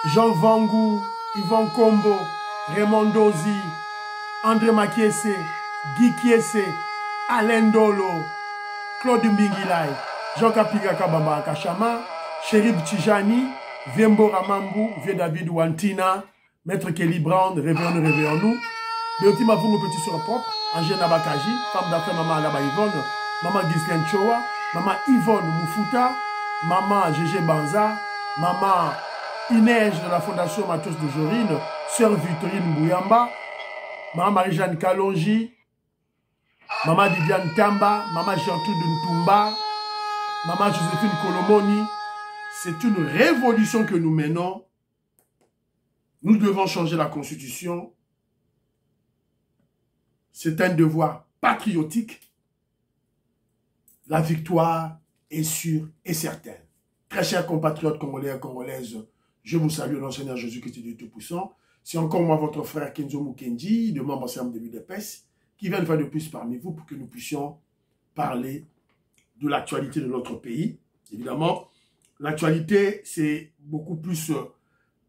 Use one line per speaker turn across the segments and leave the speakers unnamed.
Jean Vangou, Yvon Kombo, Raymond Dozi, André Makiese, Guy Kiese, Alain Dolo, Claude Mbingilai, Jean Kapiga Kabamba Kachama, Chérif Tijani, Viembo Ramambou, Vieux David Wantina, Maître Kelly Brown, Réveillons-nous. Béoti Mavungo Petit sur propre, Angèle Nabakaji, femme d'affaires Maman Alaba Yvonne, Maman Ghislaine Choa, Maman Yvonne Moufuta, Maman Gégé Banza, Maman Inège de la Fondation Matos de Jorine, Sœur Victorine Bouyamba, Maman Marie-Jeanne Kalonji, Maman Viviane Tamba, Maman Gertrude Ntumba, Maman Joséphine Kolomoni. C'est une révolution que nous menons. Nous devons changer la Constitution. C'est un devoir patriotique. La victoire est sûre et certaine. Très chers compatriotes congolais et congolaises, je vous salue au nom du Seigneur Jésus-Christ Dieu Tout-Puissant. C'est encore moi, votre frère Kenzo Mukendi, de membre ensemble de l'UDPS, qui vient une fois de plus parmi vous pour que nous puissions parler de l'actualité de notre pays. Évidemment, l'actualité, c'est beaucoup plus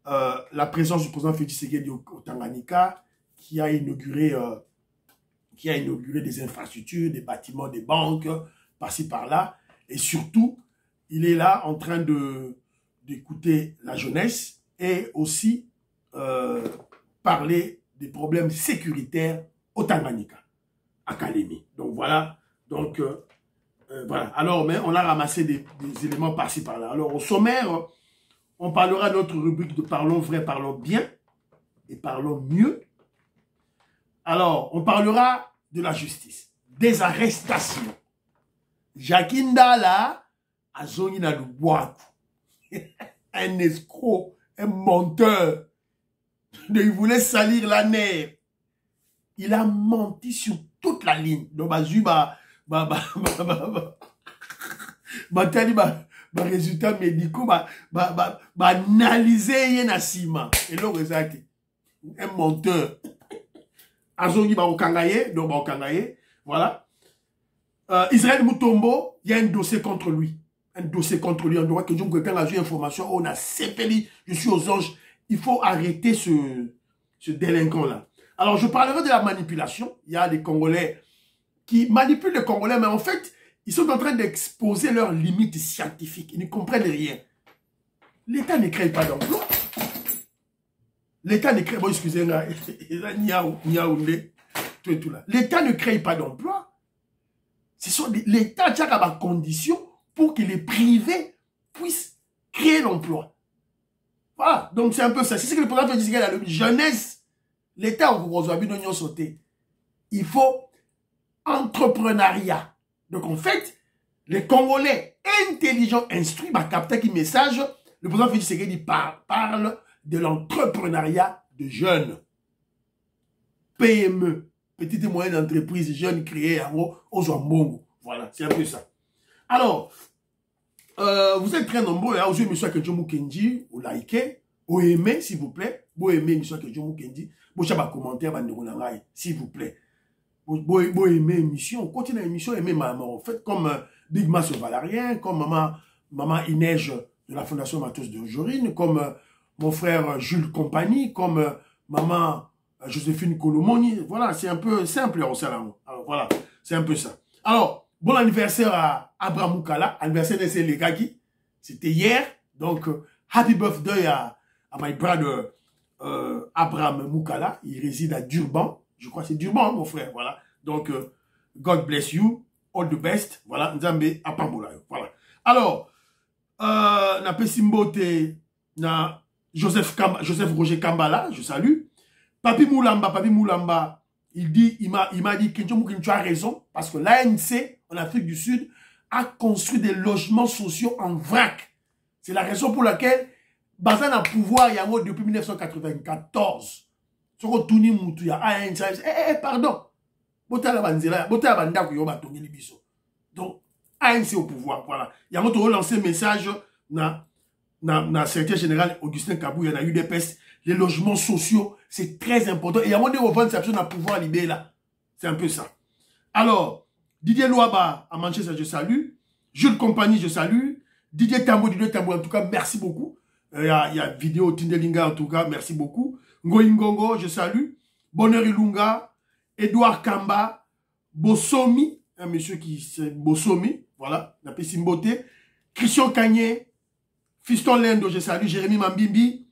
la présence du président Félix Tshisekedi au Tanganyika, qui a inauguré des infrastructures, des bâtiments, des banques, par-ci, par-là. Et surtout, il est là en train d'écouter la jeunesse et aussi parler des problèmes sécuritaires au Tanganyika, à Kalemi. Donc voilà. Donc, voilà. Alors, mais on a ramassé des éléments par-ci, par-là. Alors, au sommaire, on parlera de notre rubrique de Parlons vrai, parlons bien et parlons mieux. Alors, on parlera de la justice, des arrestations. Jakindala a zoni na Lubwaku. Un escroc, un menteur. Il voulait salir la nerf. Il a menti sur toute la ligne. Donc, résultat médicaux, analyser yé na sima. Et là, un menteur. Azongi ba okangaye, donc ba okangaye, voilà. Israël Mutombo, il y a un dossier contre lui. Un dossier contre lui. On doit que quelqu'un a eu information, on a sépelé, je suis aux anges. Il faut arrêter ce délinquant-là. Alors, je parlerai de la manipulation. Il y a des Congolais qui manipulent les Congolais, mais en fait, ils sont en train d'exposer leurs limites scientifiques. Ils ne comprennent rien. L'État ne crée pas d'emploi. L'État ne crée... Bon, excusez-moi. L'État ne crée pas d'emploi. L'État a des conditions pour que les privés puissent créer l'emploi. Voilà. Donc, c'est un peu ça. C'est ce que le président dit, la jeunesse. L'État, il faut entrepreneuriat. Donc, en fait, les Congolais intelligents, instruits, captent qui message, le président Félix Tshisekedi parle de l'entrepreneuriat de jeunes. PME, petites et moyennes entreprises, jeunes créées aux Zambongo. Voilà, c'est un peu ça. Alors, vous êtes très nombreux, aux yeux, M. Kenzo Mukendi, au liker, au aimer, s'il vous plaît. Vous aimez M. Kenzo Mukendi, vous avez un commentaire, s'il vous plaît. Vous aimez l'émission, continuez l'émission, aimez maman. En fait, comme Big Mass Valarien, comme maman Inège de la Fondation Matos de Jorine, comme mon frère Jules Compagnie, comme maman Joséphine Kolomoni. Voilà, c'est un peu simple, alors voilà, c'est un peu ça. Alors, bon anniversaire à Abraham Moukala, anniversaire de ses Legagi. C'était hier, donc happy birthday à my brother Abraham Moukala. Il réside à Durban. Je crois que c'est Durban, mon frère, voilà. Donc, God bless you, all the best. Voilà, Nzambe Apambola. Voilà. Alors, na Pesimbote, na Joseph Roger Kambala, je salue. Papi Moulamba, il m'a dit que tu as raison, parce que l'ANC, en Afrique du Sud, a construit des logements sociaux en vrac. C'est la raison pour laquelle Bazan a pouvoir depuis 1994. Pardon. Donc, ANC au pouvoir, voilà. Il y a un autre lancé message na secrétaire général Augustin Kabou, il y a eu des pestes. Les logements sociaux, c'est très important. Et il y a un autre à pouvoir libérer là. C'est un peu ça. Alors, Didier Louaba à Manchester, je salue. Jules Compagnie, je salue. Didier Tambo, en tout cas, merci beaucoup. Il y a vidéo Tindelinga en tout cas, merci beaucoup. Ngoingongo, je salue. Bonheur Ilunga, Edouard Kamba, Bossomi, un monsieur qui c'est Bossomi, voilà, la Pessimboté. Christian Kanye, Fiston Lendo, je salue. Jérémy Mambimbi,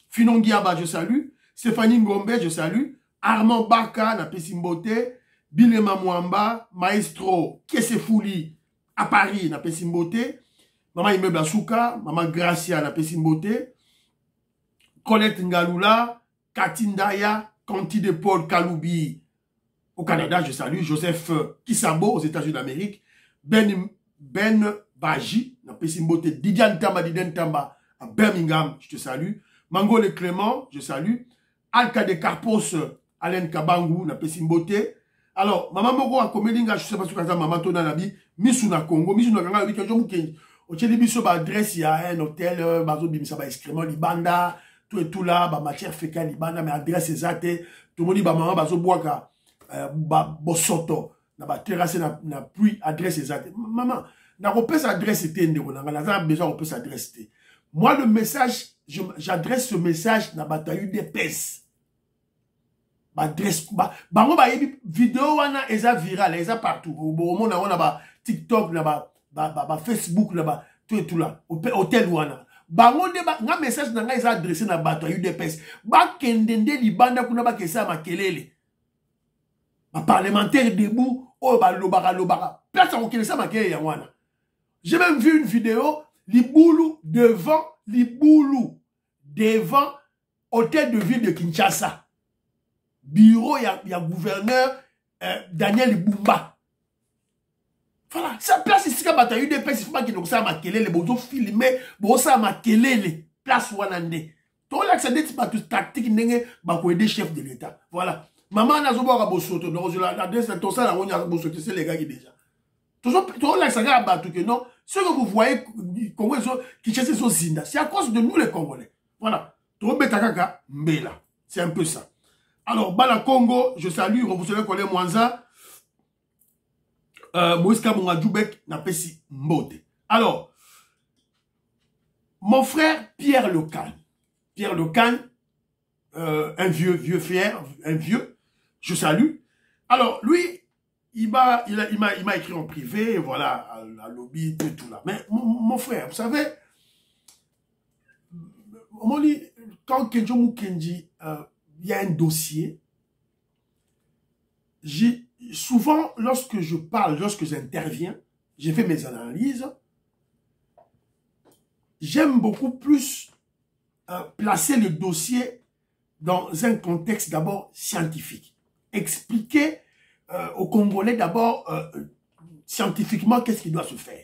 Finon Giaba, je salue. Stéphanie Ngombe, je salue. Armand Baka, la Pessimboté. Bilema Mwamba, Maestro, Kesefouli, à Paris, la Pessimboté. Maman Immeuble Asuka, Maman Gracia, la Pessimboté. Colette Ngalula, Katindaya, Conti de Paul Kaloubi, au Canada, je salue. Joseph Kisabo, aux États-Unis d'Amérique. Ben Baji, na Pessimboté. Didian Tamba, à Birmingham, je te salue. Mango Le Clément, je salue. Alka de Carpos, Alain Kabangu, na Pessimboté. Alors, maman Moko a comédinga, je sais pas si vous maman Tona Nabi, Misuna Congo, Misuna Kanga, oui, quelqu'un qui au Tchèque, biso, adresse, il y a un hôtel, bazo, bimisa, excrément, libanda, tout et tout là, matière fécale, libanda, mais adresse exacte, tout le monde dit, maman, bazo, boaka, bosoto, na terrasse, na pluie, adresse exacte. Maman, na repère adresse, c'était, on a besoin de repère adresse. Moi, le message, j'adresse ce message, na bataille d'épaisse. Adresse, bango ba yebi vidéo wana eza viral, eza partout. Au monde on a ba TikTok, ba Facebook, ba tout et tout là. Hôtel wana. Bango de ba nga message na nga eza adressé na bato ayu DPS. Ba kendende libanda kuna ba kesa makelele. Ba parlementaire debout, oh ba lobara. Place on kelesa makelele ya wana. J'ai même vu une vidéo Liboulou devant hôtel de ville de Kinshasa. Bureau, il y a gouverneur Daniel Ibumba. Voilà, sa place ici, quand il y a eu des personnes, il faut pas qu'il y ait ça à makelele, bozo filmer, bozo à makelele, place wanande. Tout là, c'est des tactiques, pour aider chef de l'État. Voilà. Maman n'a pas de bosoto, donc l'adresse de tout ça, on a bosoto, c'est les gars qui déjà. Tout là, ça va battre que non. Ce que vous voyez, qui cherchent son zinda, c'est à cause de nous les Congolais. Voilà. Tout betakaka, mbela. C'est un peu ça. Alors, Bala Congo, je salue, Revolutionnaire Colin Mwanza, Moïse Kamunga Djoubek, Napesi Mbote. Alors, mon frère Pierre Lecan, un vieux fier, un vieux, je salue. Alors, lui, il m'a écrit en privé, voilà, à lobby, tout là. Mais mon frère, vous savez, quand Kenjo Mukendi, il y a un dossier. Souvent, lorsque je parle, lorsque j'interviens, j'ai fait mes analyses, j'aime beaucoup plus placer le dossier dans un contexte d'abord scientifique. Expliquer aux Congolais d'abord scientifiquement qu'est-ce qui doit se faire.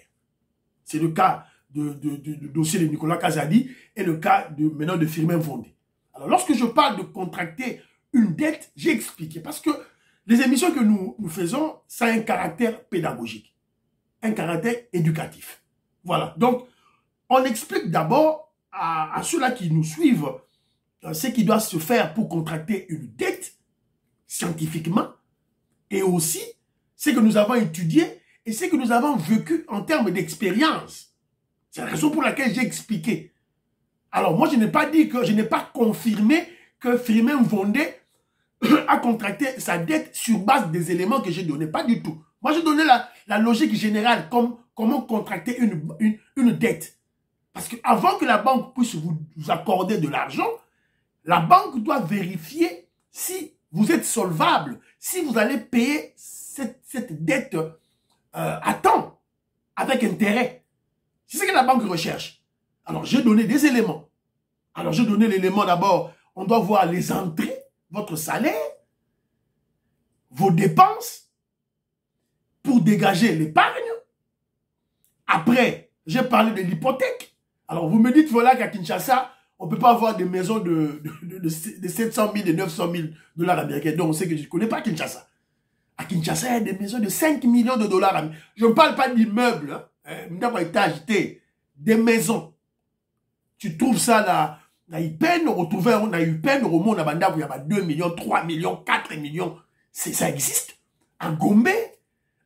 C'est le cas du dossier de Nicolas Kazadi et le cas maintenant de Firmin Vondé. Alors, lorsque je parle de contracter une dette, j'ai expliqué. Parce que les émissions que nous faisons, ça a un caractère pédagogique, un caractère éducatif. Voilà. Donc, on explique d'abord à ceux-là qui nous suivent ce qui doit se faire pour contracter une dette scientifiquement et aussi ce que nous avons étudié et ce que nous avons vécu en termes d'expérience. C'est la raison pour laquelle j'ai expliqué. Alors, moi, je n'ai pas dit que, je n'ai pas confirmé que Firmin Vondé a contracté sa dette sur base des éléments que j'ai donnés. Pas du tout. Moi, j'ai donné la logique générale, comme comment contracter une dette. Parce qu'avant que la banque puisse vous accorder de l'argent, la banque doit vérifier si vous êtes solvable, si vous allez payer cette dette à temps, avec intérêt. C'est ce que la banque recherche. Alors, j'ai donné des éléments. Alors, j'ai donné l'élément d'abord, on doit voir les entrées, votre salaire, vos dépenses, pour dégager l'épargne. Après, j'ai parlé de l'hypothèque. Alors, vous me dites, voilà, qu'à Kinshasa, on ne peut pas avoir des maisons de 700 000 et 900 000 dollars américains. Donc, on sait que je ne connais pas Kinshasa. À Kinshasa, il y a des maisons de 5 millions de dollars américains. Je ne parle pas d'immeubles, des maisons. Tu trouves ça là, na Ipen, on retrouve na Ipen, au monde, il y a 2 millions, 3 millions, 4 millions. Ça existe. À Gombe,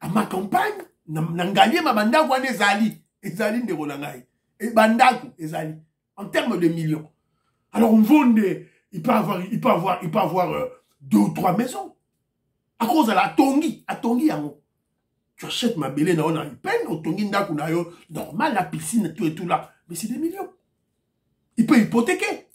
à ma campagne, Nangali, ma banda, Ezali. Ezali de Rolangai. Et Bandaku, Ezali. en termes de millions. Alors on vend des... Il peut avoir 2 ou 3 maisons. À cause de la Tongi. À Tongi, tu achètes ma belle, on a une peine, au Tongi, normal, la piscine, tout et tout là. Mais c'est des millions. Il peut hypothéquer.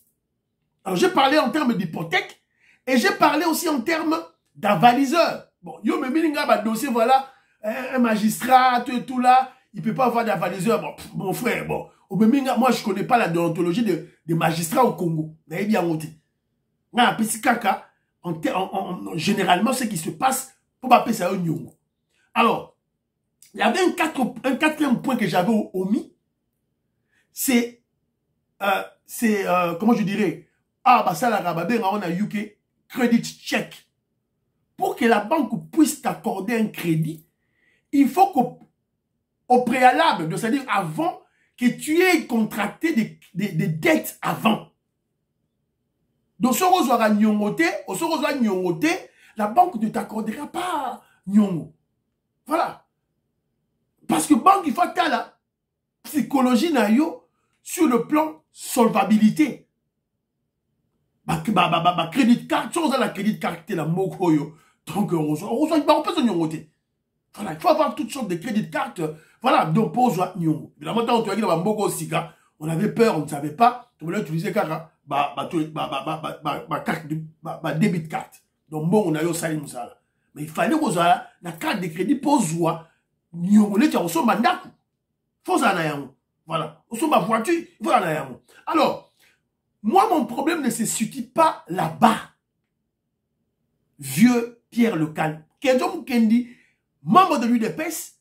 Alors j'ai parlé en termes d'hypothèque et j'ai parlé aussi en termes d'avaliseur. Bon, yo me milinga ba dossier, voilà, un magistrat, tout et tout là, il peut pas avoir d'avaliseur. Bon, mon frère, bon, moi je connais pas la déontologie des magistrats au Congo. Mais bien monté. Généralement, ce qui se passe, pour appeler ça un nyongo. Alors, il y avait un quatrième point que j'avais omis. C'est, comment je dirais, ça la rababé, on a UK, credit check. Pour que la banque puisse t'accorder un crédit, il faut qu'au préalable, c'est-à-dire avant, que tu aies contracté des dettes avant. Donc, si on a nyongoté, la banque ne t'accordera pas nyongo. Voilà. Parce que banque, il faut que la psychologie na yo sur le plan solvabilité. Crédit carte, si on a la crédit carte, la moko yo. Donc, on peut se nyongoté. Voilà, il faut avoir toutes sortes de crédit carte. Voilà, donc pour jouer nyongo. Évidemment, quand on a dit la moko sika, on avait peur, on ne savait pas. On voulait utiliser carte. Débit carte. Donc bon, on a eu ça, mais il fallait qu'on ait la carte de crédit pour jouer. On est au mandat. Faut ça voilà. On ma voiture, voilà. Alors, moi, mon problème ne se situe pas là-bas. Vieux Pierre Lecal. Kedom Kendi, membre de l'UDPS,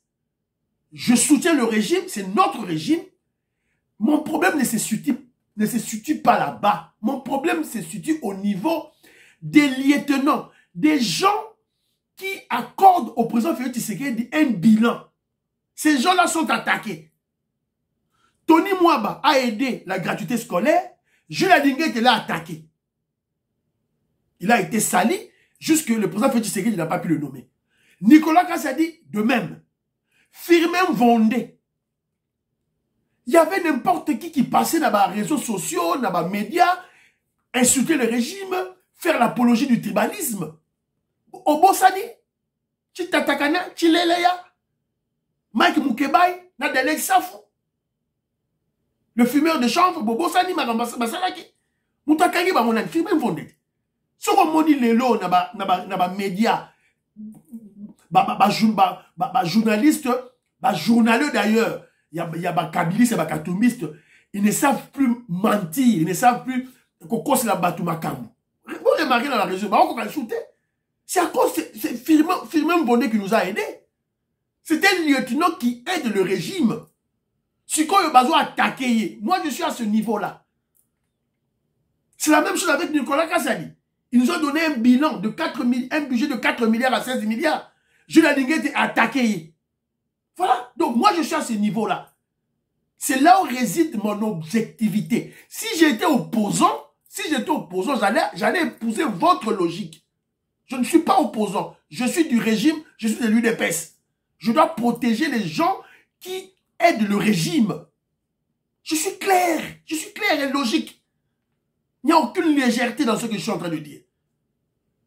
je soutiens le régime, c'est notre régime. Mon problème ne se situe pas là-bas. Mon problème se situe au niveau des lieutenants, des gens qui accordent au président Félix Tshisekedi un bilan. Ces gens-là sont attaqués. Tony Mwaba a aidé la gratuité scolaire. Jules Adingue était là attaqué. Il a été sali jusque le président Félix Tshisekedi n'a pas pu le nommer. Nicolas Kassadi, de même. Firmin Vondé. Il y avait n'importe qui passait dans les réseaux sociaux, dans les médias, insulter le régime, faire l'apologie du tribalisme. Obosani, Chitatakana, Chileleya, Mike Moukebaï, Nadele Safou. Le fumeur de chanvre, Bobosani, Masalaki. Moutakagi, mon ami, Firmin Vondé. Si on dit les lots dans les médias, journalistes, journaleux d'ailleurs, il y a des kabilistes et des katomistes, ils ne savent plus mentir, ils ne savent plus qu'on se la batte makamou. Vous remarquez dans la région, c'est à cause c'est Firmin Vondé qui nous a aidés. C'est un lieutenant qui aide le régime. Si quand il a besoin d'attaquer, moi je suis à ce niveau-là. C'est la même chose avec Nicolas Kassadi. Ils nous ont donné un bilan de un budget de 4 milliards à 16 milliards. Jules Adingue était attaqué. Voilà. Donc, moi, je suis à ce niveau-là. C'est là où réside mon objectivité. Si j'étais opposant, j'allais épouser votre logique. Je ne suis pas opposant. Je suis du régime, je suis de l'UDPS. Je dois protéger les gens qui aident le régime. Je suis clair et logique. Il n'y a aucune légèreté dans ce que je suis en train de dire.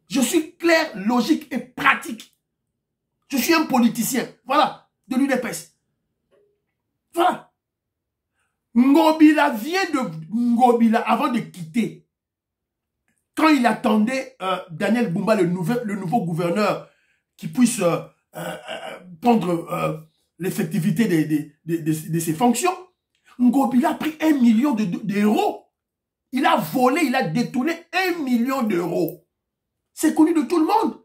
Je suis clair, logique et pratique. Je suis un politicien. Voilà. De l'UDPS. Voilà. Ngobila vient de Ngobila avant de quitter. Quand il attendait Daniel Bumba, le nouveau gouverneur, qui puisse prendre l'effectivité de ses fonctions, Ngobila a pris 1 million d'euros. Il a volé, il a détourné 1 million d'euros. C'est connu de tout le monde.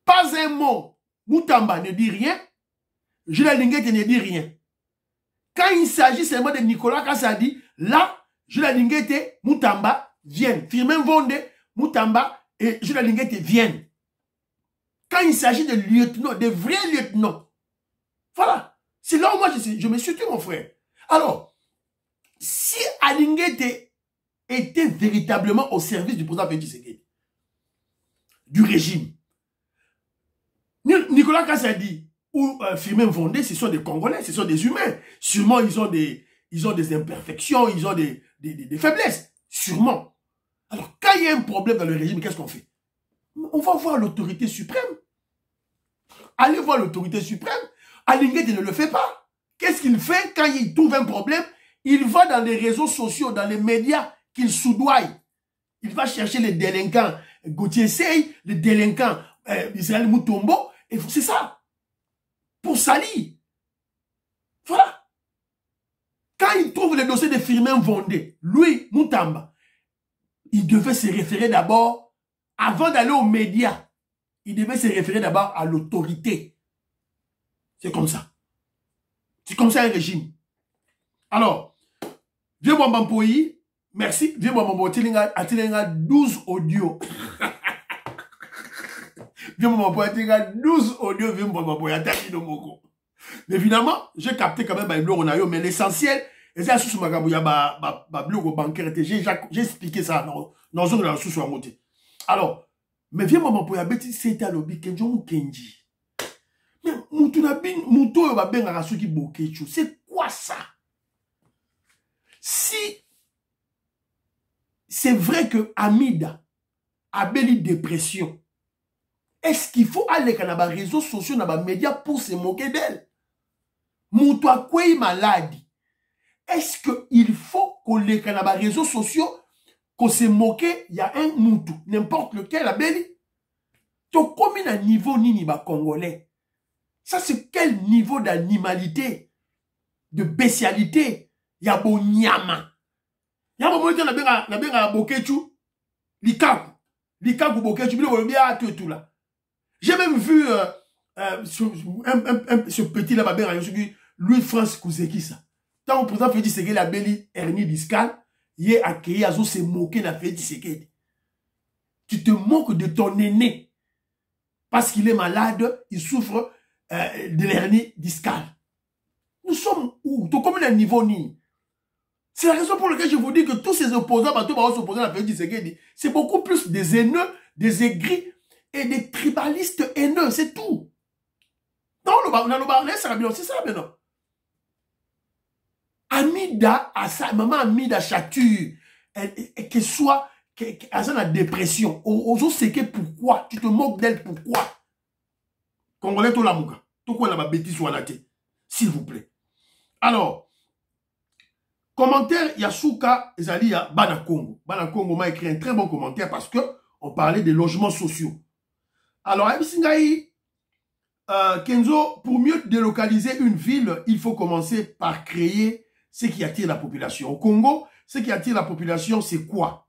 Pas un mot. Moutamba ne dit rien. Jules Adingue ne dit rien. Quand il s'agit seulement de Nicolas Kassadi, là, Jules Adingue, Moutamba viennent. Firmin Vondé, Moutamba et Jules Adingue viennent. Quand il s'agit de lieutenants, de vrais lieutenants. Voilà. C'est là où moi je me situe, mon frère. Alors, si Adingue était véritablement au service du président Félix Tshisekedi, du régime, Nicolas Kassadi ou Firmin Vondé, ce sont des Congolais, ce sont des humains. Sûrement, ils ont des ils ont des imperfections, ils ont des faiblesses, sûrement. Alors, quand il y a un problème dans le régime, qu'est-ce qu'on fait? On va voir l'autorité suprême. Allez voir l'autorité suprême. Alinguet ne le fait pas. Qu'est-ce qu'il fait quand il trouve un problème? Il va dans les réseaux sociaux, dans les médias qu'il soudoie. Il va chercher les délinquants. Gauthier Sey, les délinquants Israël Moutombo. Et c'est ça. Pour salir. Voilà. Quand il trouve le dossier de Firmin Vondé, lui, Moutamba, il devait se référer d'abord, avant d'aller aux médias, il devait se référer d'abord à l'autorité. C'est comme ça. C'est comme ça un régime. Alors, vieux Bambampoyi, merci. Vieux Bambampoyi, Atilenga 12 audios. Vieux Bambampoyi, Atilenga 12 audios, vieux Bambampoyi, Ataki no Moko. Mais finalement, j'ai capté quand même mais l'essentiel, et c'est sous ma blog bancaire, j'ai expliqué ça dans une sous à côté. Alors, mais vieux Bambampoyi, Abeti, c'était à l'obi, Kenjo Kenji. Mais Moutou va bien à qui Bokechu. C'est quoi ça? Si c'est vrai que Amida a belle dépression, est-ce qu'il faut aller dans les réseaux sociaux, dans les médias pour se moquer d'elle? Moutou a quoi malade? Est-ce qu'il faut qu'on les dans les réseaux sociaux, qu'on se moque? Il y a un Moutou, n'importe lequel, la belle. Tu as combien de niveau nini ba congolais? Ça, c'est quel niveau d'animalité, de bestialité? Il y a bon nyama. Il y a un moment où il y a bokechu, likaku bokechu, tout là. J'ai même vu ce petit là, Louis-France Kouzeki, ça. Tant que le président Félix Tshisekedi a belli hernie discale, il est accueilli à se moquer de Félix Tshisekedi. Tu te moques de ton aîné. Parce qu'il est malade, il souffre de l'hernie discale. Nous sommes où? Tu comme un niveau ni. C'est la raison pour laquelle je vous dis que tous ces opposants, s'opposer à la Félix Tshisekedi, c'est beaucoup plus des haineux, des aigris et des tribalistes haineux, c'est tout. Non, c'est ça maintenant. Amida, maman Amida Chature, qu'elle soit, qu'elle a la dépression. Aux autres, c'est que pourquoi? Tu te moques d'elle, pourquoi? Congolais, tout la mouka. Tout quoi la bêtise ou la tête. S'il vous plaît. Alors, commentaire, Yasuka Ezali à Bana Congo. Bana Congo m'a écrit un très bon commentaire parce que on parlait des logements sociaux. Alors, Abisingaï, Kenzo, pour mieux délocaliser une ville, il faut commencer par créer ce qui attire la population. Au Congo, ce qui attire la population, c'est quoi?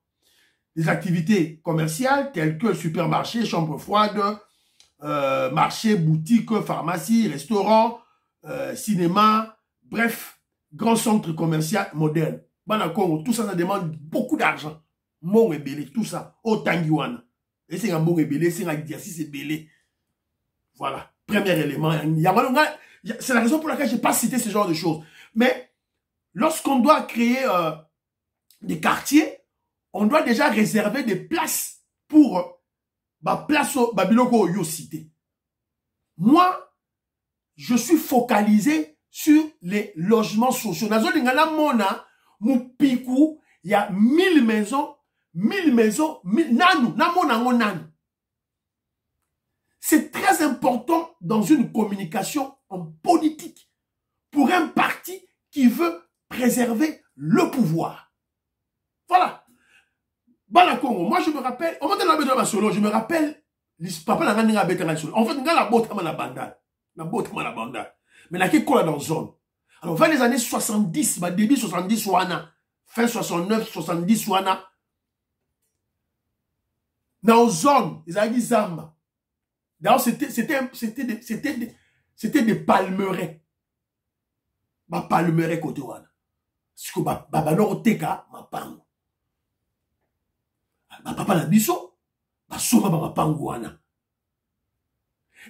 Des activités commerciales telles que supermarché, chambre froide, marché, boutique, pharmacie, restaurant, cinéma, bref, grand centre commercial moderne. Bana Congo, tout ça, ça demande beaucoup d'argent. Mon et belé, tout ça, au Tangiwana. Et c'est un bon et belé, c'est un exercice et belé. Voilà, premier élément. C'est la raison pour laquelle je n'ai pas cité ce genre de choses. Mais lorsqu'on doit créer des quartiers, on doit déjà réserver des places pour place Babiloko Oyo cité. Moi, je suis focalisé sur les logements sociaux. Dans zone ngana mona, Moupikou, il y a 1000 maisons, 1000 maisons, 1000 nanou, nanu. C'est très important dans une communication en politique pour un parti qui veut préserver le pouvoir. Voilà. Bana Congo, moi je me rappelle, je me rappelle, papa n'a rien à solo. En fait, on a la botte à la bandale. La botte à la bandale. Mais la qui colle dans zone. Alors, vers les années 70, début 70, fin 69, 70, dans zone, ils avaient dit Zamba. D'ailleurs, c'était des palmeraies. Palmeraies côté wana. Parce que babaloro teka, ma pango. Papa na biso, soma ba pango wana.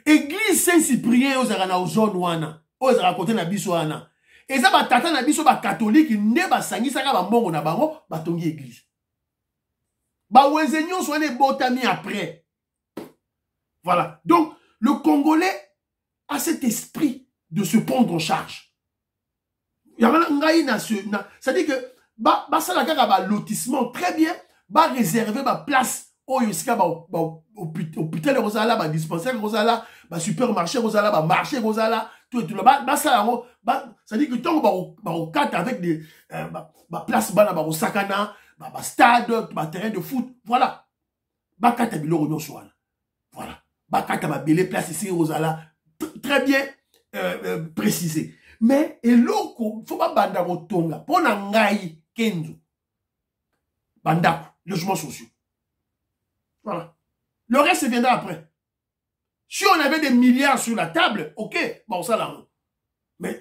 Église Saint-Cyprien aux arana aux zone wana, aux arana côté na biso wana. Et ça ba tata na biso ba catholique ne ba sangisa ka ba mbongo na bango ba tongi église. Ba wenzenyo so les botami après. Voilà. Donc le Congolais a cet esprit de se prendre en charge. C'est-à-dire que ça la lotissement très bien, réserver ma place au hôpital Rosala, dispensaire Rosala, supermarché Rosala, marché Rosala, tout ça, c'est-à-dire que tant qu'on carte avec des place au Sakana, stade, terrain de foot, voilà. Carte bilo voilà. Carte belle place ici Rosala, très bien précisé. Mais eloko faut pas banda rotonga pona ngai Kenzo bandako logements sociaux. Voilà. Le reste viendra après. Si on avait des milliards sur la table, ok, bon ça là. Mais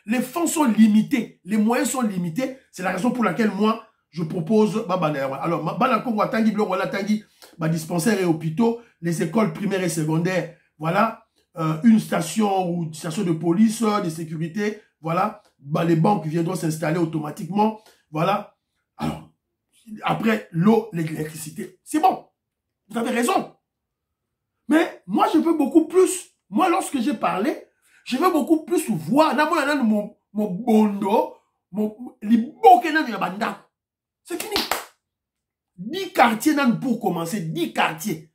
les fonds sont limités, les moyens sont limités, c'est la raison pour laquelle moi je propose alors banako watangi bloko wala tangi dispensaires et hôpitaux, les écoles primaires et secondaires, voilà. Une station ou une station de police, de sécurité, voilà. Les banques viendront s'installer automatiquement, voilà. Alors, après, l'eau, l'électricité, c'est bon. Vous avez raison. Mais moi, je veux beaucoup plus. Moi, lorsque j'ai parlé, je veux beaucoup plus voir. Mon bondo, c'est fini. 10 quartiers pour commencer, 10 quartiers.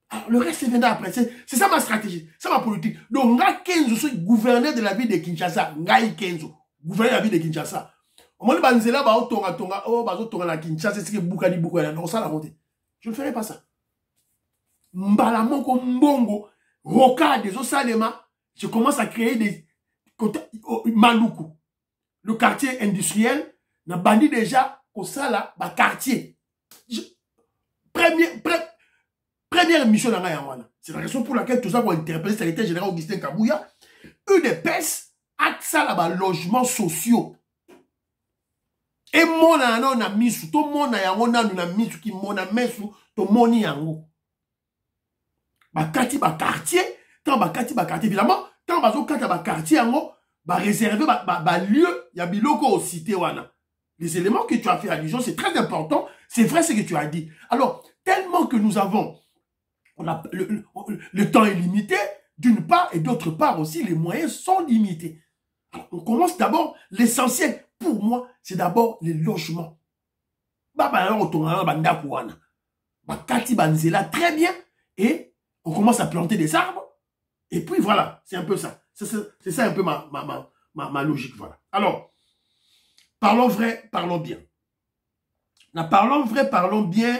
Alors, le reste viendra après. C'est ça ma stratégie. C'est ma politique. Donc, Nga Kenzo, je suis gouverneur de la ville de Kinshasa. Nga Kenzo, gouverneur de la ville de Kinshasa. On m'a dit, là, la Kinshasa, c'est que Boukani, non, ça, la montée. Je ne ferai pas ça. Mbalamoko, Mbongo, Roka, des Osalema, je commence à créer des Maluku. Le quartier industriel, n'a bandi déjà au Sala, quartier. Première mission dans Gaïawana. C'est la raison pour laquelle tout ça va interpeller le secrétaire général Augustin Kabouya. UDPS a ça là-bas, logements sociaux. Et mon anon na misu, tout mon ayon na misu qui mon amesu, to moni yango. Bakati ba quartier, tant bakati ba quartier évidemment, tant bazo kata ba quartier yango, réserver ba lieu, ya biloko au cité wana. Les éléments que tu as fait allusion, c'est très important, c'est vrai ce que tu as dit. Alors, tellement que nous avons le temps est limité, d'une part, et d'autre part aussi, les moyens sont limités. Alors, on commence d'abord, l'essentiel, pour moi, c'est d'abord les logements. Très bien, et on commence à planter des arbres, et puis voilà, c'est un peu ça. C'est ça un peu ma logique, voilà. Alors, parlons vrai, parlons bien. Parlons vrai, parlons bien,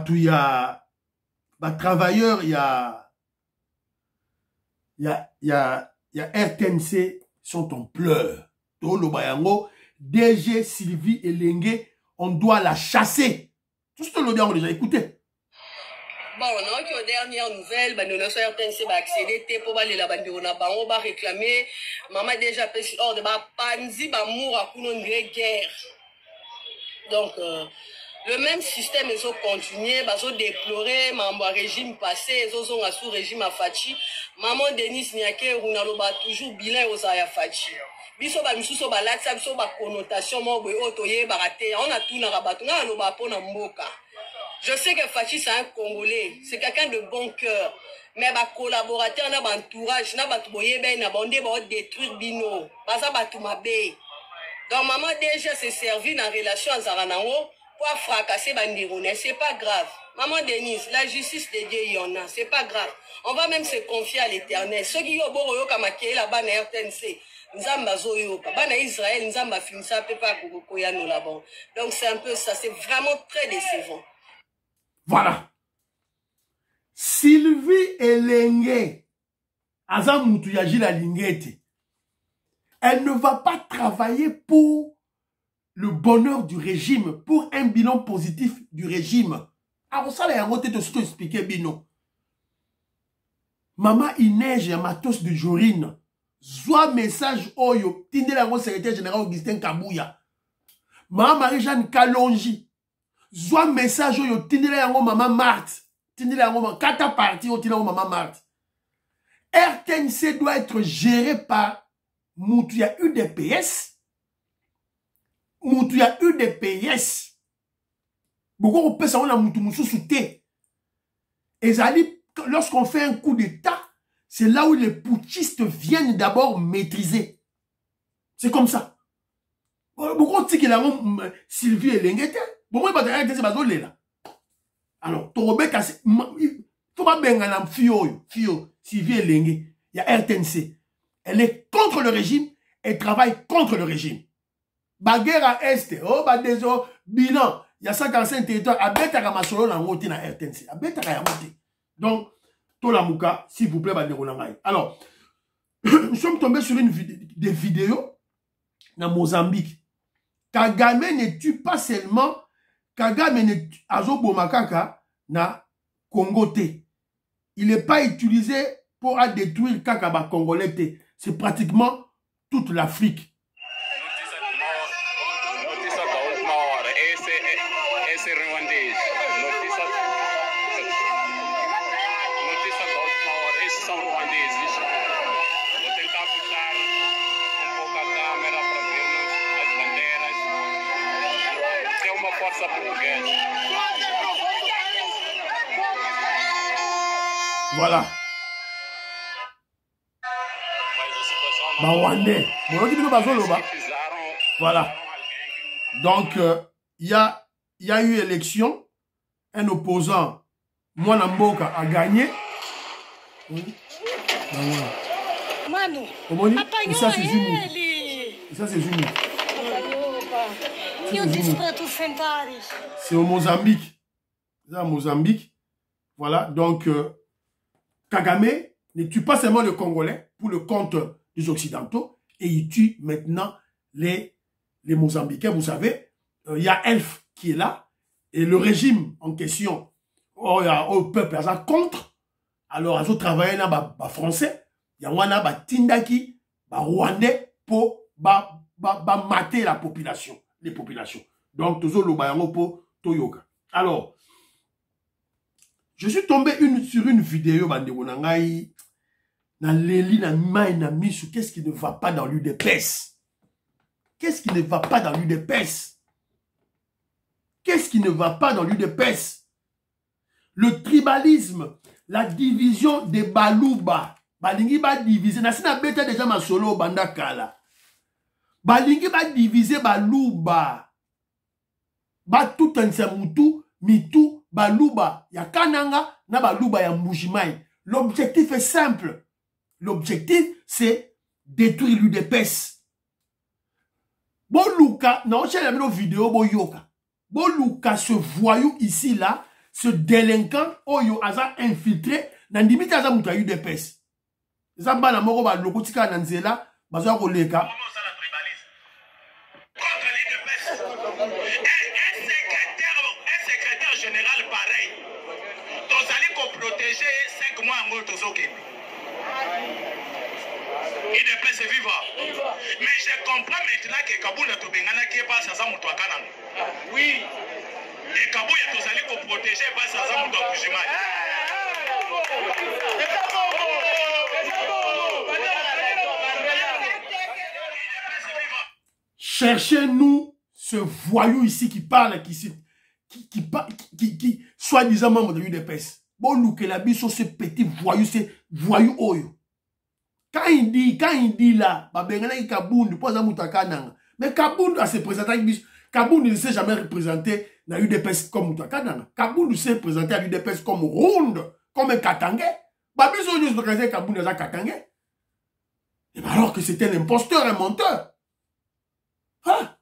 tout y a travailleurs, il y a RTNC sont en pleurs. Tolo Bayango, DG Sylvie Elengue, on doit la chasser. Tout ce que l'on a déjà écouté.
Bon, on a aux dernières nouvelles, nous avons RTNC va accéder pour aller là-bas, on va réclamer. Maman déjà pêché hors de ma panzi, mour à counon de guerre. Donc, le même système, ils ont continué, ils ont déploré, maman régime passé, ils ont sous régime à Fachi. Maman Denis Niake, on a toujours bilan aux Aya Fachi. Biso ba misuso ba latsa biso ba connotation mo boy otoye barate on a tout na rabato na loba pona mboka. Je sais que Fachi c'est un Congolais, c'est quelqu'un de bon cœur, mais ba collaborateur na ba entourage na ba boye ben na bande ba détruire bino, ba za ba tumabe. Donc maman déjà s'est servi dans relation à Zaranango pour fracasser Bandirone, c'est pas grave. Maman Denise, la justice de Dieu y en a, c'est pas grave. On va même se confier à l'Éternel. Ceux qui ont beau kamaké là-bas na RTNC, Nzamba zoyoka, bana Israël, Nzamba finisa peut pas kokoyano là-bas. Donc c'est un peu ça, c'est vraiment très décevant.
Voilà. Sylvie Elengue, Azamutu Yajila Lingete, elle ne va pas travailler pour le bonheur du régime, pour un bilan positif du régime. Alors ça, la route de ce que expliquer Bino. Maman Inège et Matos de Jorine, soit message Oyo, tinde la secrétaire général Augustin Kabouya. Maman Marie-Jeanne Kalonji, soit message Oyo, tinde la maman Marthe, tinde la maman Kata parti, tinde la maman Marthe. RTNC doit être géré par Moutouya UDPS. Moutouya UDPS. Beaucoup on peut savoir la Moutoumoussou souté. Et lorsqu'on fait un coup d'État, c'est là où les putschistes viennent d'abord maîtriser. C'est comme ça. Beaucoup de gens Sylvie et Lengete. Bon, moi, je vais pas là. Alors, Torobek, il faut pas bien un fio, Sylvie et Lengete. Il y a RTNC. Elle est contre le régime. Elle travaille contre le régime. Baguerre à Est. Oh, bah, désolé. Bilan. Il y a 55 territoires. À Betara Masolo, la route na RTNC. À Betara Yamote. Donc, Tolamouka, s'il vous plaît, bah, alors, nous sommes tombés sur des vidéos dans Mozambique. Kagame ne tue pas seulement Kagame ne tue Azobo Makaka na Congo. Il n'est pas utilisé pour détruire Kakaba Congolais. C'est pratiquement toute l'Afrique. Voilà. Voilà. Donc, il y a eu élection. Un opposant, Mwana Mboka, a gagné. Oui.
Mano,
et ça, c'est Zuni. Et ça, c'est Zuni. C'est au Mozambique. C'est au Mozambique. Voilà. Donc, Kagame ne tue pas seulement les Congolais pour le compte des Occidentaux, et il tue maintenant les Mozambicains. Vous savez, il y a Elf qui est là, et le régime en question, au peuple, il y a contre. Alors, ils ont travaillé dans les Français, il y a Tindaki, les Rwandais, pour mater la population, les populations. Donc, toujours le bayango pour Toyoka. Alors, je suis tombé sur une vidéo, qu'est-ce qui ne va pas dans l'UDPS? Qu'est-ce qui ne va pas dans l'UDPS? Qu'est-ce qui ne va pas dans l'UDPS? Le tribalisme, la division des Balouba. Balingi ba diviser. Nasina beta déjà ma solo banda kala. Balingi ba diviser Balouba. Ba tout un samutu, mitu, Balouba. Ya kananga, na Balouba ya Mbujimai. L'objectif est simple. L'objectif, c'est détruire l'UDPS. Bon Luka, non, j'ai la vidéo, bon Yoka. Bon Luka, ce voyou ici, là, ce délinquant, Oyo, a infiltré, dans limite, a mouta UDPS. Zamba na moko ba lokotika na nzela, bazo koleka.
Un secrétaire général pareil. Vous allez protéger 5 mois en mode UDPS est vivant. Mais je comprends maintenant que Kaboula Tobengana qui est pas ça Moutouakana. Oui. Et Kaboula tous allez protéger pas ça Moutouakujima.
Cherchez-nous ce voyou ici qui parle, qui soi-disant membre de l'UDPS. Bon, nous que la biso ce petit voyou, c'est voyou Oyo. Quand il dit là, Kabundu, mais Kabundu a se présenté, Kabundu ne s'est jamais représenté dans l'UDPS comme Moutakananga. Kabundu s'est présenté à l'UDPS comme Ronde, comme un Katangé. Babiso ne se présentait Kabundu à Katangé. Alors que c'était un imposteur, un menteur. Ah,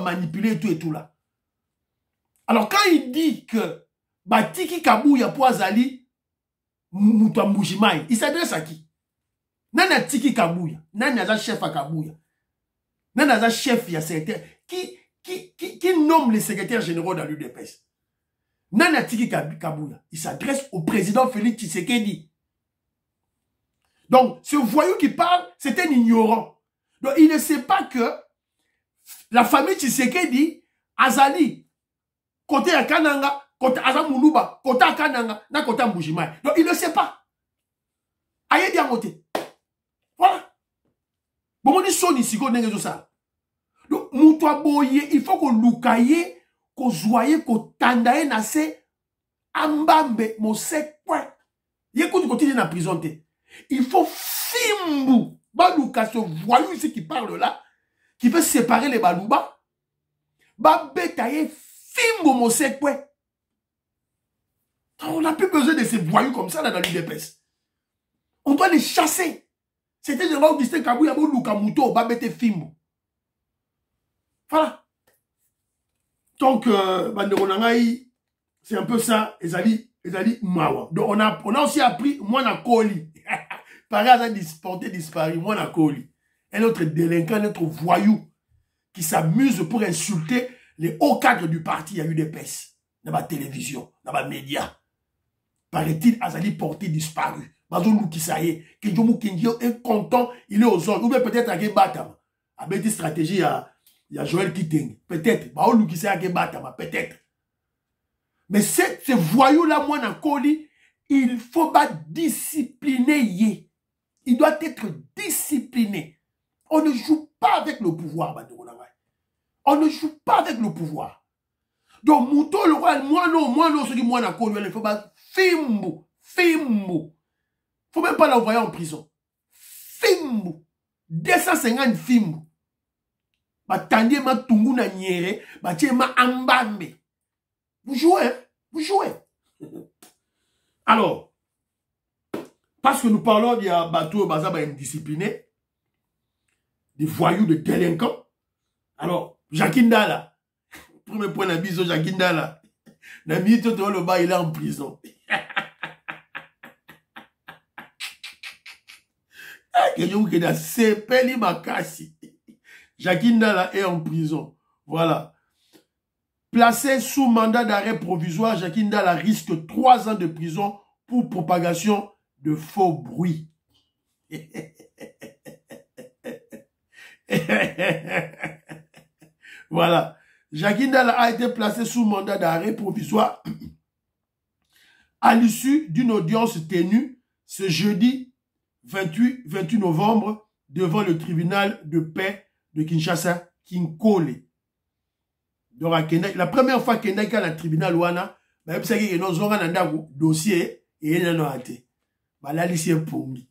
manipuler tout et tout là. Alors quand il dit que Batiki Kabouya Poazali Moutambujimai, il s'adresse à qui? Nana Tiki Kabouya, Nana chef à Kabouya, Nana chef il y a secrétaire qui nomme les secrétaires généraux dans l'UDPS. Nana Tiki Kabouya, il s'adresse au président Félix Tshisekedi. Donc ce voyou qui parle, c'est un ignorant. Donc, il ne sait pas que la famille Tshisekedi, Azali, côté à Kananga, côté à Zamoulouba, côté à Kananga, na côté à Mbujimai. Donc, il ne sait pas. Aïe, bien côté. Voilà. Bon, on est son ici, qu'on est ça. Donc, Moutoua Boye, il faut qu'on loukaye, qu'on zoye, qu'on tandaye, nase, ambambe, mon sec, quoi. Il y a qu'on continue dans la prison. Il faut fimbu. Balouka, ce voyou ici qui parle là, qui veut séparer les Balouba, Babetaye Fimbo Mosekwe. On n'a plus besoin de ces voyous comme ça là dans l'UDPS. On doit les chasser. C'était le Augustin Kabouya Balouka Mouto, Babete Fimbo. Voilà. Donc, c'est un peu ça, Ezali Mawa. Donc, on a aussi appris Mwana Koli. Pareil à porté disparu, Mwana Koli. Un autre délinquant, un autre voyou qui s'amuse pour insulter les hauts cadres du parti à UDPS. Dans la télévision, dans les médias. Paraît-il, Azali porté disparu. Mazou qui ça y est, que Jomo Kendio est content, il est aux zones. Ou bien peut-être à Gebatama. Avec des stratégies, il y a Joël Kiteng. Peut-être. Baoulou qui sait à Gebatama. Peut-être. Mais ce voyou-là, moi, dans Koli, il faut pas discipliner. Il doit être discipliné. On ne joue pas avec le pouvoir, on ne joue pas avec le pouvoir. Donc, Mouto, le roi, moi non, ce qui moi, dans Koli, il faut pas Fimbo. Faut même pas l'envoyer en prison. Fimbo. 250 Fimbo. Batandie ma tungu na nyere, batie ma ambambe. Vous jouez, hein? Vous jouez. Alors, parce que nous parlons de bateau bazaba indiscipliné, des voyous, de délinquants. Alors, Jacquinda là, premier point d'abiso, Jacquinda là, Nami Toto le bas, il est en prison. Jacquinda là est en prison. Voilà. Placé sous mandat d'arrêt provisoire, Jacquinda là risque 3 ans de prison pour propagation de faux bruits. Voilà. Jacquinda a été placé sous mandat d'arrêt provisoire à l'issue d'une audience tenue ce jeudi 28 novembre devant le tribunal de paix de Kinshasa, Kinkole. Donc, la première fois qu'il y a un tribunal, il y a un dossier et il y a un dossier. Là, il y a un pongi.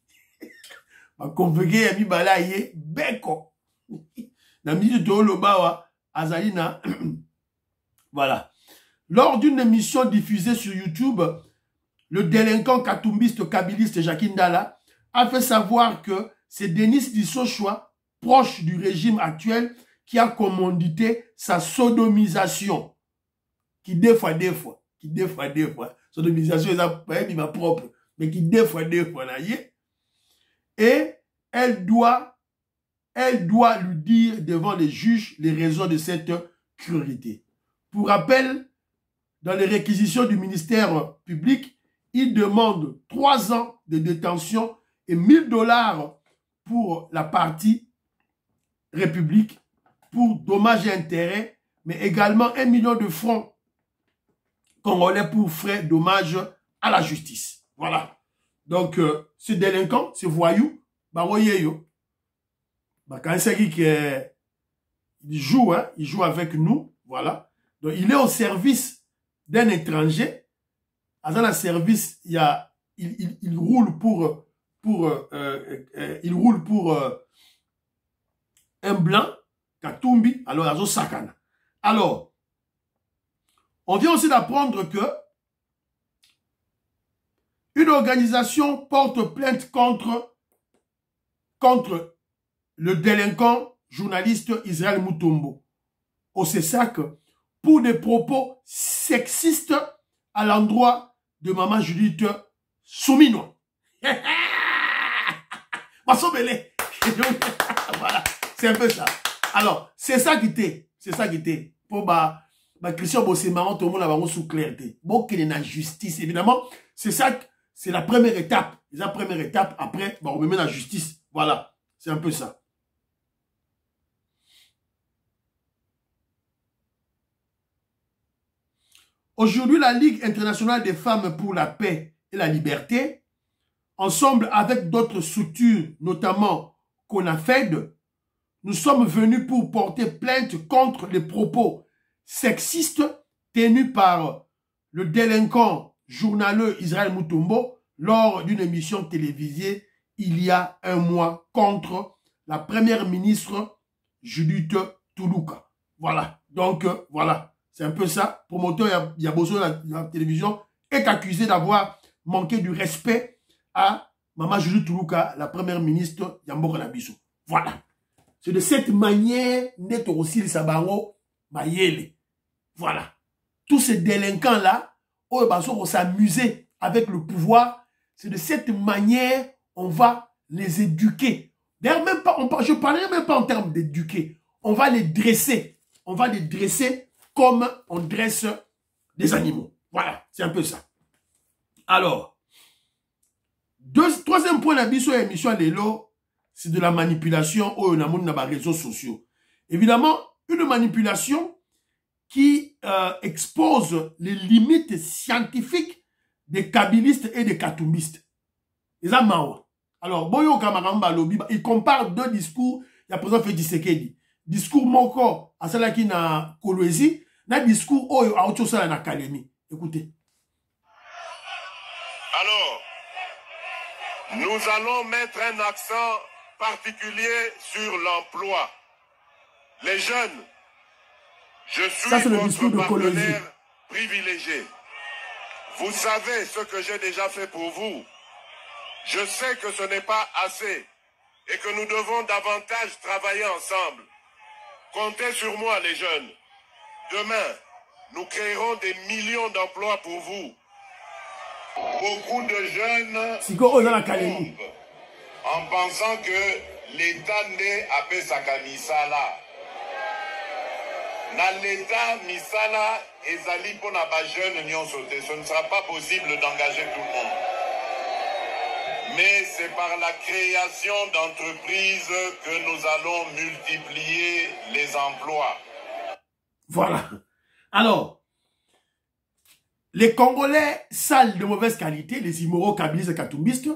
Il y a un beko. Voilà. Lors d'une émission diffusée sur YouTube, le délinquant katumbiste kabiliste Jacquinda a fait savoir que c'est Denis Dissochoa, proche du régime actuel, qui a commandité sa sodomisation. Qui deux fois, sodomisation, c'est pas propre, mais qui deux fois, là, et elle doit lui dire devant les juges les raisons de cette cruauté. Pour rappel, dans les réquisitions du ministère public, il demande 3 ans de détention et $1000 pour la partie République pour dommages et intérêts, mais également 1 million de francs congolais pour frais dommages à la justice. Voilà. Donc, ce délinquant, ce voyou, quand il joue, hein, il joue avec nous, voilà. Donc, il est au service d'un étranger. Dans le service, il roule pour un blanc, Katumbi, alors Azo Sakana. Alors, on vient aussi d'apprendre que une organisation porte plainte contre le délinquant journaliste Israël Mutombo au CESAC pour des propos sexistes à l'endroit de Maman Judith Soumino. Voilà, c'est un peu ça. Alors, c'est ça qui était. Pour Christian Bossemaran, tout le monde a sous clarté. Bon, qu'il y ait la justice, évidemment. C'est ça, c'est la première étape. La première étape, après, on remet la justice. Voilà, c'est un peu ça. Aujourd'hui, la Ligue internationale des femmes pour la paix et la liberté, ensemble avec d'autres structures, notamment CONAFED, nous sommes venus pour porter plainte contre les propos sexistes tenus par le délinquant journaleux Israël Mutombo lors d'une émission télévisée il y a un mois contre la première ministre Judith Toulouka. Voilà. Donc, voilà. C'est un peu ça. Promoteur Yaboso de la télévision est accusé d'avoir manqué du respect à Maman Judith Toulouka, la première ministre Yambo Kanabiso. Voilà. C'est de cette manière d'être aussi le Sabango Mayele. Voilà. Tous ces délinquants-là, on va s'amuser avec le pouvoir. C'est de cette manière on va les éduquer. D'ailleurs, même pas, je ne parlerai même pas en termes d'éduquer. On va les dresser. On va les dresser comme on dresse des animaux. Voilà, c'est un peu ça. Alors, troisième point de la émission Lelo, c'est de la manipulation au monde dans les réseaux sociaux. Évidemment, une manipulation qui expose les limites scientifiques des kabylistes et des katumbistes. Alors, Boyo Kamaramba Lobi, il compare deux discours. Il y a président Félix Tshisekedi. Discours Moko, à celle qui na Kolwezi, na discours Oyo à autre chose en académie. Écoutez.
Alors, nous allons mettre un accent particulier sur l'emploi. Les jeunes, je suis votre partenaire privilégié. Vous savez ce que j'ai déjà fait pour vous. Je sais que ce n'est pas assez et que nous devons davantage travailler ensemble. Comptez sur moi, les jeunes. Demain, nous créerons des millions d'emplois pour vous. Beaucoup de jeunes tombent en pensant que l'État n'est pas sa misala. Dans l'État, misala ezali pour na ba jeunes nyonso te. Ce ne sera pas possible d'engager tout le monde. Mais c'est par la création d'entreprises que nous allons multiplier les emplois.
Voilà. Alors, les Congolais sales de mauvaise qualité, les immoraux, kabylistes et katumbistes,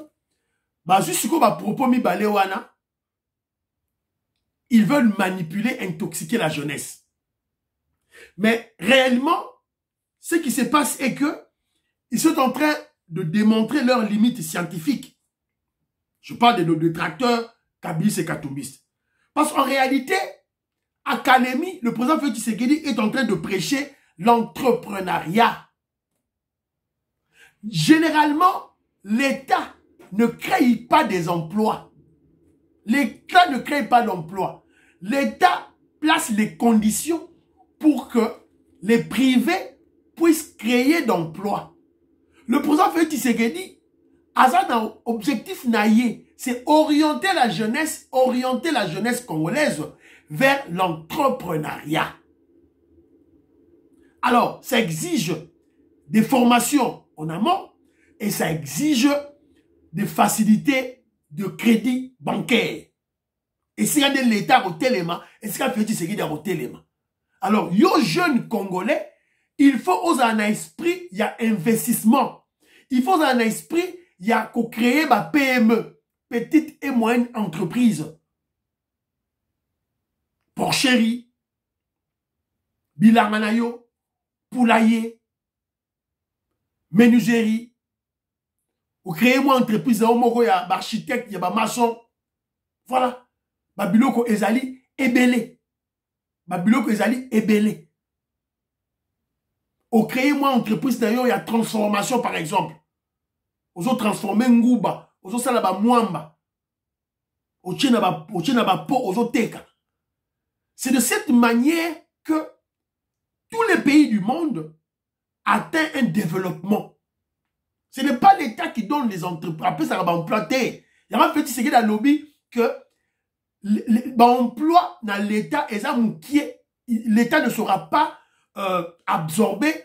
bah, juste quoi, bah, propos mi balewana, ils veulent manipuler, intoxiquer la jeunesse. Mais réellement, ce qui se passe est que ils sont en train de démontrer leurs limites scientifiques. Je parle de nos détracteurs kabylistes et katumbistes. Parce qu'en réalité, à Kalemi, le président Félix Tshisekedi est en train de prêcher l'entrepreneuriat. Généralement, l'État ne crée pas des emplois. L'État ne crée pas d'emplois. L'État place les conditions pour que les privés puissent créer d'emplois. Le président Félix Tshisekedi a un objectif naïe, c'est orienter la jeunesse congolaise vers l'entrepreneuriat. Alors, ça exige des formations en amont et ça exige des facilités de crédit bancaire. Et s'il y a de l'État au téléma, et s'il y a Félix Tshisekedi au téléma. Alors, yo jeunes Congolais, il faut oser un esprit, il y a investissement. Il faut un esprit, il y a qu'à créer ma PME, petite et moyenne entreprise. Porcherie, bilamanayo, poulailler, menuiserie. Ou créer moi entreprise, il y a architecte, il y a maçon. Voilà. Babiloko ezali ebele. Babiloko ezali ebele. Ou créer moi entreprise, il y a transformation par exemple. Ozo transformer nguba, ozo sala ba mwamba. Ochena ba po, ozo teka. C'est de cette manière que tous les pays du monde atteignent un développement. Ce n'est pas l'État qui donne les entreprises. Après, ça va implanter. Il y a un petit secret dans le lobby que l'emploi dans l'État, l'État ne saura pas absorber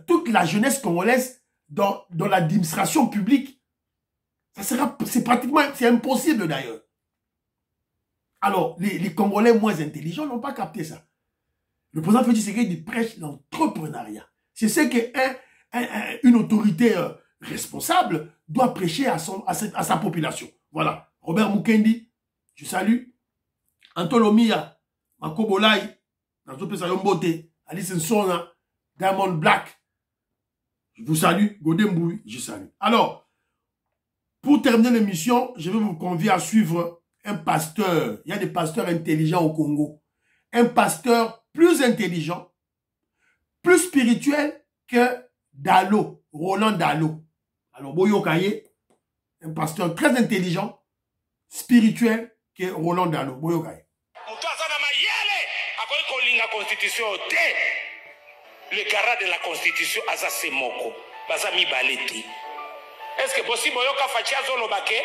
toute la jeunesse congolaise dans l'administration publique. C'est pratiquement, c'est impossible d'ailleurs. Alors, les Congolais moins intelligents n'ont pas capté ça. Le président Félix Tshisekedi prêche l'entrepreneuriat. C'est ce qu'une autorité responsable doit prêcher à sa population. Voilà. Robert Mukendi, je salue. Antolomia, Makobolai, Nazope Sayombote, Alice Nsona, Diamond Black, je vous salue. Godemboui, je salue. Alors, Pour terminer l'émission, je vais vous convier à suivre un pasteur. Il y a des pasteurs intelligents au Congo. Un pasteur plus intelligent, plus spirituel que Dalo, Roland Dalo. Alors, Boyokaye, un pasteur très intelligent, spirituel que Roland Dalo. Boyokaye.
Le garant de la Constitution, Aza Semoko, Bazami Baleti. Est-ce que possible yoka fachi azolo bake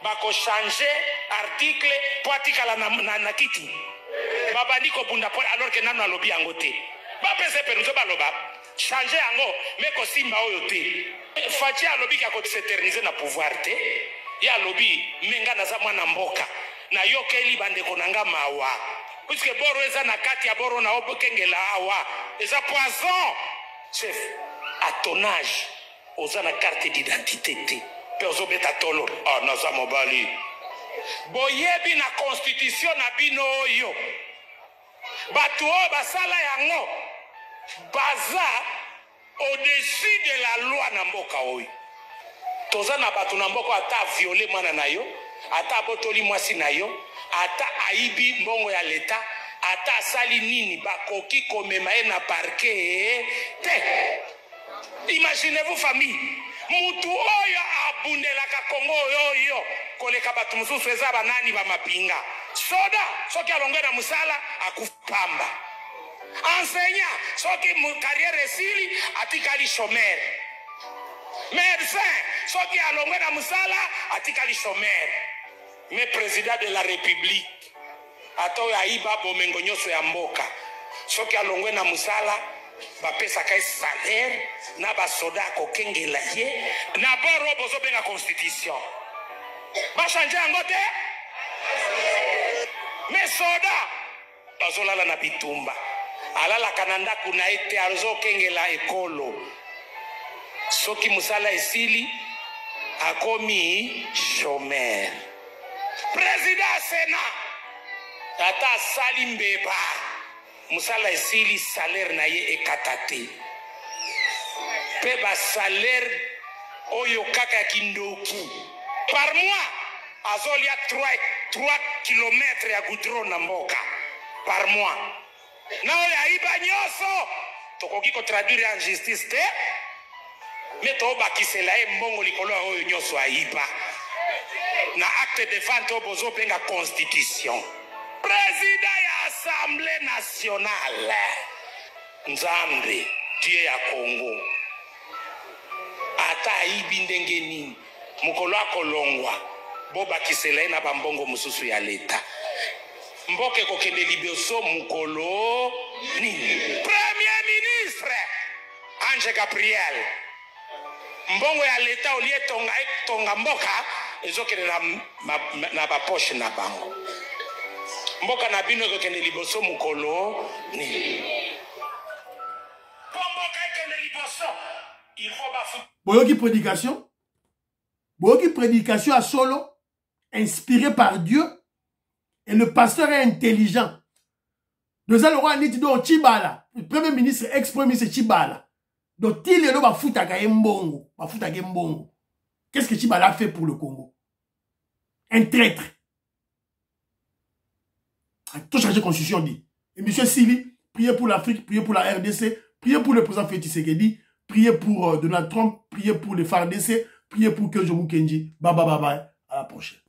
bako changer article po atikala na kiti babandi ko bunda po alors que nano alobi yango te ba pese perunzo baloba changer yango mais ko simba oyo te fachi alobi ka ko s'éterniser na pouvoir te ya alobi menga na za mwana mboka na yokeli bande konanga mawa puisque boro eza na kati ya boro na obokengela awa eza poison chef à ton âge oza na carte d'identité te pe ozobeta tolo naza mobali boyebi na constitution na bino oyo bato oyo basala yango baza au-dessus de la loi na mboka oyo toza na bato na mboka ata viole mwana na yo ata botoli mwasi na yo ata aibi mbongo ya leta ata asali nini bakoki komema ye na parke te. Imaginez-vous famille, mutu oyo abundelaka Kongo oyo koleka batu mususu eza banani ba mapinga. Soda soki alongwe na musala akupamba. Enseignant soki mu carrière esili atikali chômeur. Médecin soki alongwe na musala atikali chômeur. Mais président de la République ato ya iba bomengo nyoso ya mboka soki alongwe na musala bapesa kai salaire na basoda kokengela ye na boro bozobenga constitution bachanje yango te mais soda bazolala na bitumba alalaka na ndaku na ye te azokengela ekolo soki musala esili akomi chômeur. Président Sénat ata asali mbeba musala esili salaire na ye ekatate pe ba salaire oyo kaka kindoki par mois azolia 3 km ya goudron na mboka par mois na oyo aiba nyonso tokoki ko traduire en justice te mais tobakisela ye mbongo likolo oyo nyonso aiba na acte de vente obozo benga constitution. Président ya Assemblée nationale Nzambe Dieu ya Congo ata aibi ndenge nini mukolo akolongwa bobakisela na bambongo mususu ya leta mboke kokende liboso mukolo nini. Premier ministre Ange Gabriel mbongo ya leta olie tonga mboka ezokende na bapoche na bango mboka na bino kokende liboso mukolo ni mboka ekende liboso il faut bafu
boyoki prédication à solo inspiré par Dieu et le pasteur est intelligent. Nous allons voir Nitido Chibala, le premier ministre, ex-premier ministre Chibala. Donc, il est là, bafutaka mbongo. Qu'est-ce que Chibala a fait pour le Congo? Un traître. Tout changer de constitution dit. Et M. Sili, priez pour l'Afrique, priez pour la RDC, priez pour le président Félix Tshisekedi, priez pour Donald Trump, priez pour les FARDC, priez pour Kejomu Kenji. Bye bye bye bye. À la prochaine.